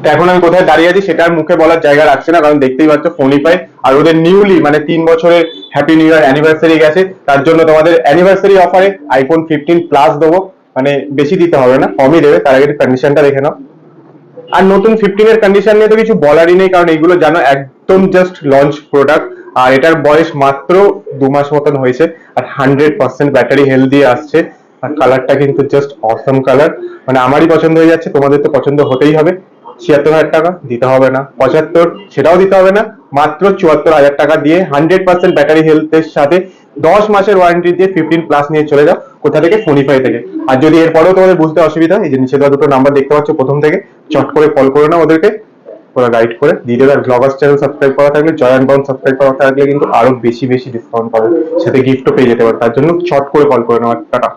তো এখন আমি কোথায় দাঁড়িয়ে আছি সেটা আর মুখে বলার জায়গা রাখছে না, কারণ দেখতেই পাচ্ছ ফোনিফাই আর ওদের নিউলি মানে 3 বছরের হ্যাপি নিউ ইয়ার অ্যানিভার্সারি গেছে, তার জন্য তোমাদের অ্যানিভার্সারি অফারে আইফোন 15 প্লাস দেবো। মানে বেশি দিতে হবে না, কমই দেবে। তার আগে কন্ডিশনটা দেখে নাও। আর নতুন 15 এর কন্ডিশন নিয়ে তো কিছু বলারই নেই, কারণ এগুলো জানো একদম জাস্ট লঞ্চ প্রোডাক্ট। আর এটার বয়স মাত্র 2 মাস মতন হয়েছে, আর 100% ব্যাটারি হেলথ দিয়ে আসছে। আর কালারটা কিন্তু জাস্ট অসম কালার, মানে আমারই পছন্দ হয়ে যাচ্ছে, তোমাদের তো পছন্দ হতেই হবে। 76,000 টাকা দিতে হবে না, 75 সেটাও দিতে হবে না, মাত্র 74,000 টাকা দিয়ে 100% ব্যাটারি হেলথের সাথে 10 মাসের ওয়ারেন্টি দিয়ে 15 প্লাস নিয়ে চলে যাও। কোথা থেকে? ফোনিফাই থেকে। আর যদি এরপরেও তোমাদের বুঝতে অসুবিধা, এই যে নিচে দেওয়া দুটো নাম্বার দেখতে পাচ্ছ প্রথম থেকে, চট করে কল করে নাও ওদেরকে, ওরা গাইড করে দিয়ে দেবে। আর ব্লগার্স চ্যানেল সাবস্ক্রাইব করা থাকলে, জয় অ্যান্ড বাউন্ড সাবস্ক্রাইব করা থাকলে কিন্তু আরো বেশি বেশি ডিসকাউন্ট পাবে, সাথে গিফটও পেয়ে যেতে পারে। তার জন্য চট করে কল করে নাও। টাটা।